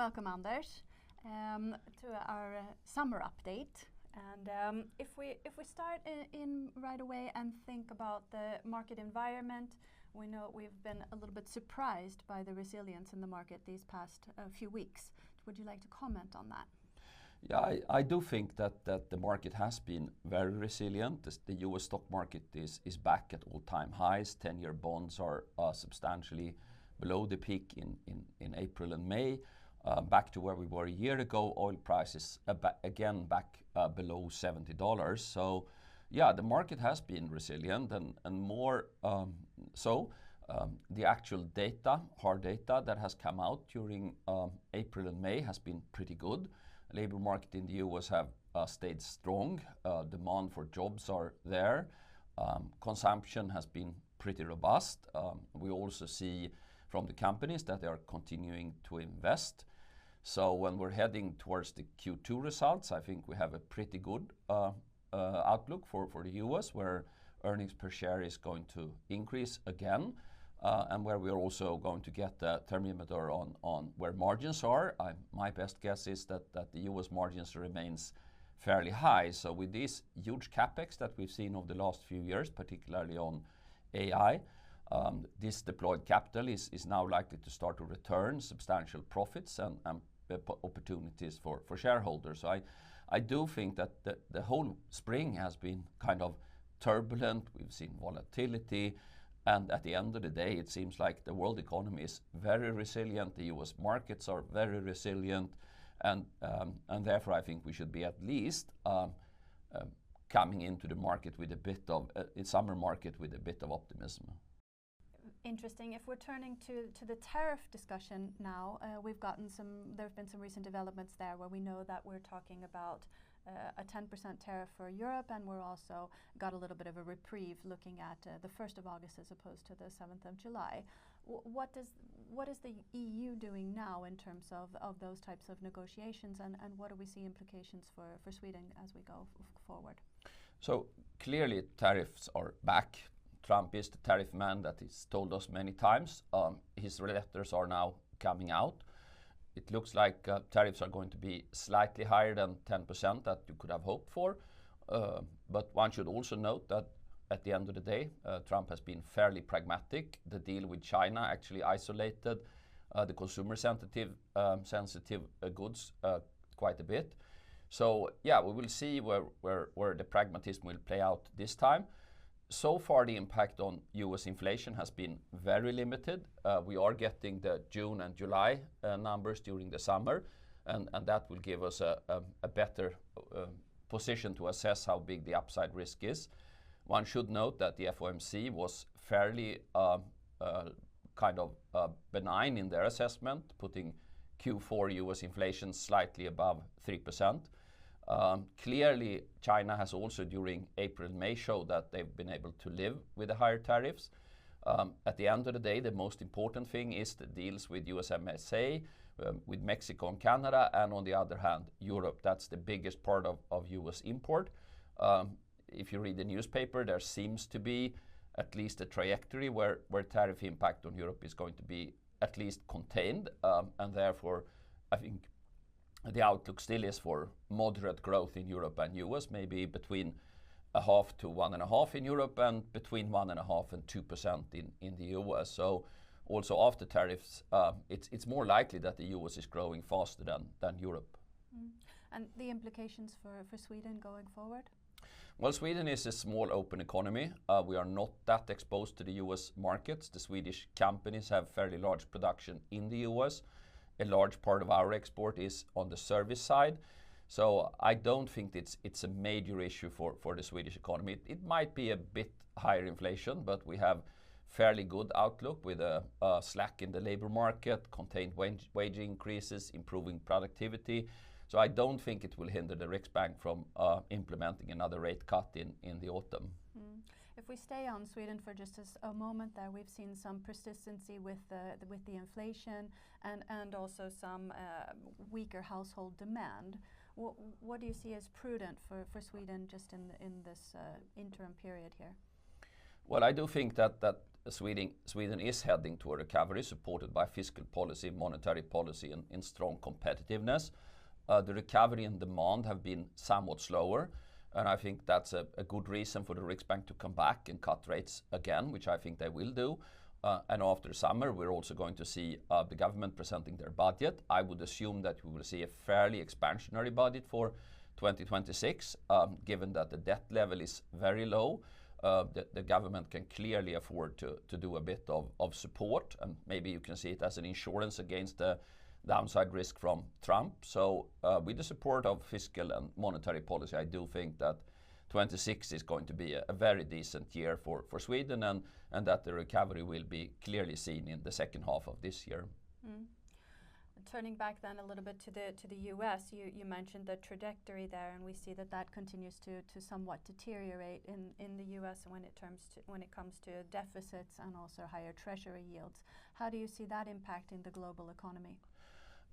welcome, Anders, to our summer update. And if we start in right away and think about the market environment, we know we've been a little bit surprised by the resilience in the market these past few weeks. Would you like to comment on that? Yeah, I do think that the market has been very resilient. The US stock market is back at all-time highs. 10-year bonds are substantially below the peak in April and May. Back to where we were a year ago. Oil prices again back below $70. So yeah, the market has been resilient and more the actual data, hard data that has come out during April and May has been pretty good. Labor market in the US have stayed strong. Demand for jobs are there. Consumption has been pretty robust. We also see from the companies that they are continuing to invest. So when we're heading towards the Q2 results, I think we have a pretty good outlook for the US, where earnings per share is going to increase again, and where we're also going to get the thermometer on where margins are. My best guess is that the US margins remains fairly high. So with these huge capex that we've seen over the last few years, particularly on AI, this deployed capital is now likely to start to return substantial profits and opportunities for shareholders. So I do think that the whole spring has been kind of turbulent. We've seen volatility. And at the end of the day, it seems like the world economy is very resilient. The US markets are very resilient. And therefore, I think we should be at least coming into the market with a bit of, summer market with a bit of optimism. Interesting. If we're turning to the tariff discussion now, there have been some recent developments there where we know that we're talking about a 10% tariff for Europe, and we're also got a little bit of a reprieve looking at the 1st of August as opposed to the 7th of July. What is the EU doing now in terms of those types of negotiations, and what do we see implications for Sweden as we go forward? So clearly tariffs are back. Trump is the tariff man that he's told us many times. His letters are now coming out. It looks like tariffs are going to be slightly higher than 10% that you could have hoped for. But one should also note that at the end of the day, Trump has been fairly pragmatic. The deal with China actually isolated the consumer sensitive goods quite a bit. So yeah, we will see where the pragmatism will play out this time. So far, the impact on US inflation has been very limited. We are getting the June and July numbers during the summer, and that will give us a better position to assess how big the upside risk is. One should note that the FOMC was fairly benign in their assessment, putting Q4 US inflation slightly above 3%. Clearly, China has also during April and May showed that they've been able to live with the higher tariffs. At the end of the day, the most important thing is the deals with USMSA, with Mexico and Canada, and on the other hand, Europe. That's the biggest part of US import. If you read the newspaper, there seems to be at least a trajectory where tariff impact on Europe is going to be at least contained, and therefore I think the outlook still is for moderate growth in Europe and US, maybe between 0.5 to 1.5 in Europe and between 1.5 and 2% in the US. So also after tariffs, it's more likely that the US is growing faster than Europe. And the implications for Sweden going forward? Well, Sweden is a small open economy. We are not that exposed to the US markets. The Swedish companies have fairly large production in the US. A large part of our export is on the service side. So I don't think it's a major issue for the Swedish economy. It might be a bit higher inflation, but we have fairly good outlook with a slack in the labor market, contained wage increases, improving productivity. So I don't think it will hinder the Riksbank from implementing another rate cut in the autumn. If we stay on Sweden for just a moment there, we've seen some persistency with the inflation and also some weaker household demand. What do you see as prudent for Sweden just in this interim period here? Well, I do think that Sweden is heading to a recovery supported by fiscal policy, monetary policy, and strong competitiveness. The recovery and demand have been somewhat slower, and I think that's a good reason for the Riksbank to come back and cut rates again, which I think they will do. And after summer, we're also going to see the government presenting their budget. I would assume that we will see a fairly expansionary budget for 2026, given that the debt level is very low. The government can clearly afford to do a bit of support, and maybe you can see it as an insurance against the downside risk from Trump. So with the support of fiscal and monetary policy, I do think that 26 is going to be a very decent year for Sweden, and that the recovery will be clearly seen in the second half of this year. Mm. Turning back then a little bit to the US, you mentioned the trajectory there, and we see that continues to somewhat deteriorate in the US when it comes to deficits and also higher Treasury yields. How do you see that impacting the global economy?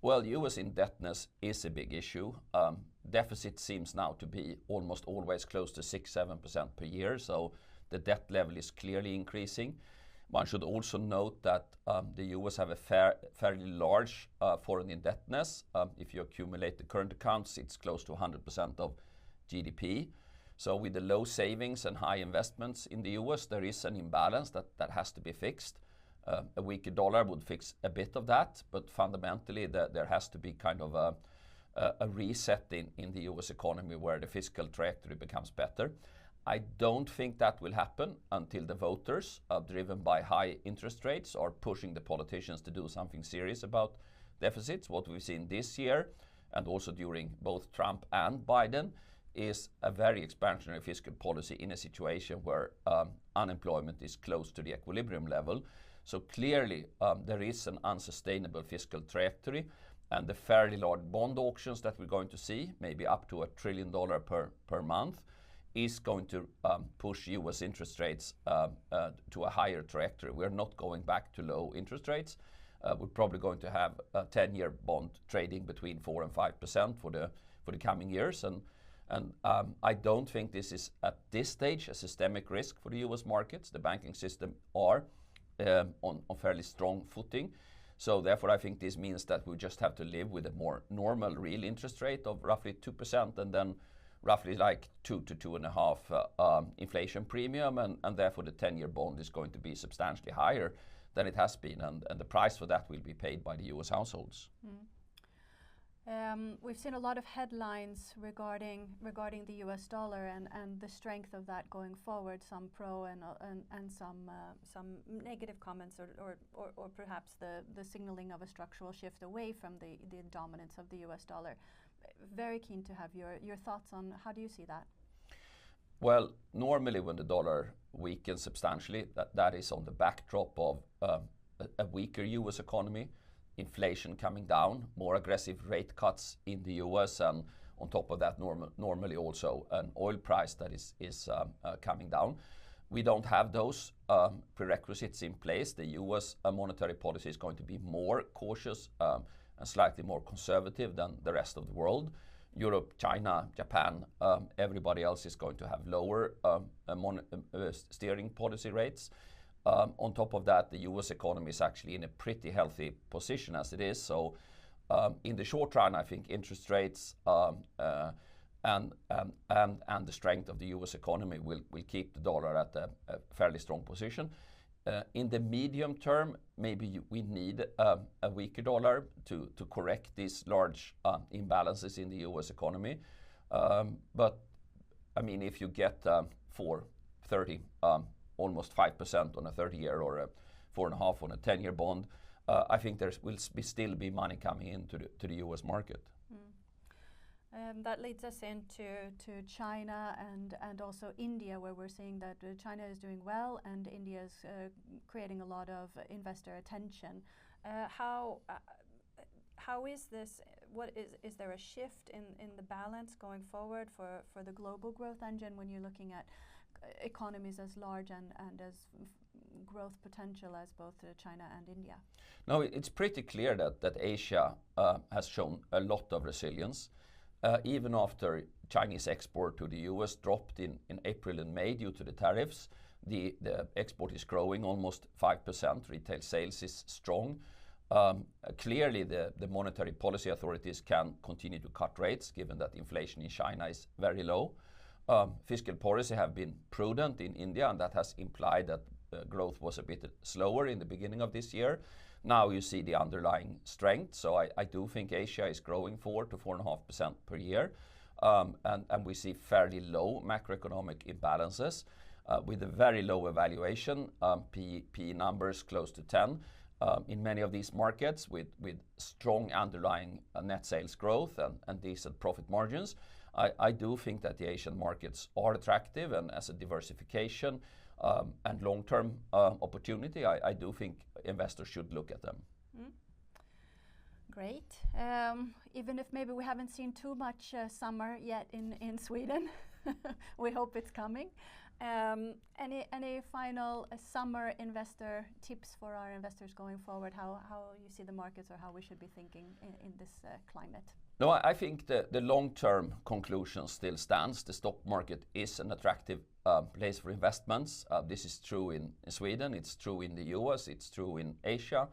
Well, US indebtedness is a big issue. Deficit seems now to be almost always close to 6-7% per year, so the debt level is clearly increasing. One should also note that the US have a fairly large foreign indebtedness. If you accumulate the current accounts, it's close to 100% of GDP. So with the low savings and high investments in the US, there is an imbalance that has to be fixed. A weaker dollar would fix a bit of that, but fundamentally there has to be kind of a reset in the US economy where the fiscal trajectory becomes better. I don't think that will happen until the voters, driven by high interest rates, are pushing the politicians to do something serious about deficits. What we've seen this year, and also during both Trump and Biden, is a very expansionary fiscal policy in a situation where unemployment is close to the equilibrium level. So clearly there is an unsustainable fiscal trajectory, and the fairly large bond auctions that we're going to see, maybe up to $1 trillion per month, is going to push US interest rates to a higher trajectory. We're not going back to low interest rates. We're probably going to have a 10-year bond trading between 4 and 5% for the coming years. And I don't think this is, at this stage, a systemic risk for the US markets. The banking system are on fairly strong footing. So therefore, I think this means that we just have to live with a more normal real interest rate of roughly 2%, and then roughly like 2 to 2.5 inflation premium, and therefore the 10-year bond is going to be substantially higher than it has been, and the price for that will be paid by the US households. Mm. We've seen a lot of headlines regarding the US dollar and the strength of that going forward, some pro and some negative comments, or perhaps the signaling of a structural shift away from the dominance of the US dollar. Very keen to have your thoughts on how do you see that? Well, normally when the dollar weakens substantially, that is on the backdrop of a weaker US economy, inflation coming down, more aggressive rate cuts in the US, and on top of that normally also an oil price that is coming down. We don't have those prerequisites in place. The US monetary policy is going to be more cautious and slightly more conservative than the rest of the world. Europe, China, Japan, everybody else is going to have lower steering policy rates. On top of that, the US economy is actually in a pretty healthy position as it is. So in the short run, I think interest rates and the strength of the US economy will keep the dollar at a fairly strong position. In the medium term, maybe we need a weaker dollar to correct these large imbalances in the US economy. But I mean, if you get 4.30, almost 5% on a 30-year or a 4.5 on a 10-year bond, I think there will still be money coming into the US market. That leads us into China and also India, where we're seeing that China is doing well and India is creating a lot of investor attention. How is this? What is there a shift in the balance going forward for the global growth engine when you're looking at economies as large and as growth potential as both China and India? No, it's pretty clear that Asia has shown a lot of resilience. Even after Chinese export to the US dropped in April and May due to the tariffs, the export is growing almost 5%. Retail sales is strong. Clearly, the monetary policy authorities can continue to cut rates, given that inflation in China is very low. Fiscal policy have been prudent in India, and that has implied that growth was a bit slower in the beginning of this year. Now you see the underlying strength. So I do think Asia is growing 4 to 4.5% per year. And we see fairly low macroeconomic imbalances with a very low evaluation, PE numbers close to 10 in many of these markets with strong underlying net sales growth and decent profit margins. I do think that the Asian markets are attractive, and as a diversification and long-term opportunity, I do think investors should look at them. Great. Even if maybe we haven't seen too much summer yet in Sweden, we hope it's coming. Any final summer investor tips for our investors going forward? How you see the markets, or how we should be thinking in this climate? No, I think the long-term conclusion still stands. The stock market is an attractive place for investments. This is true in Sweden, it's true in the US, it's true in Asia.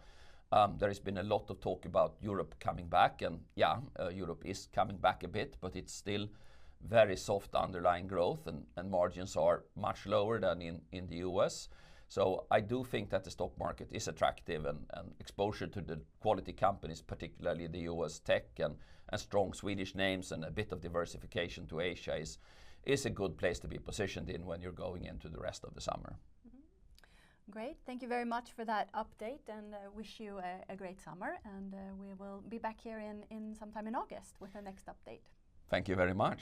There has been a lot of talk about Europe coming back, and Europe is coming back a bit, but it's still very soft underlying growth, and margins are much lower than in the US. So I do think that the stock market is attractive, and exposure to the quality companies, particularly the US tech and strong Swedish names, and a bit of diversification to Asia is a good place to be positioned in when you're going into the rest of the summer. Great. Thank you very much for that update, and wish you a great summer. And we will be back here in sometime in August with the next update. Thank you very much.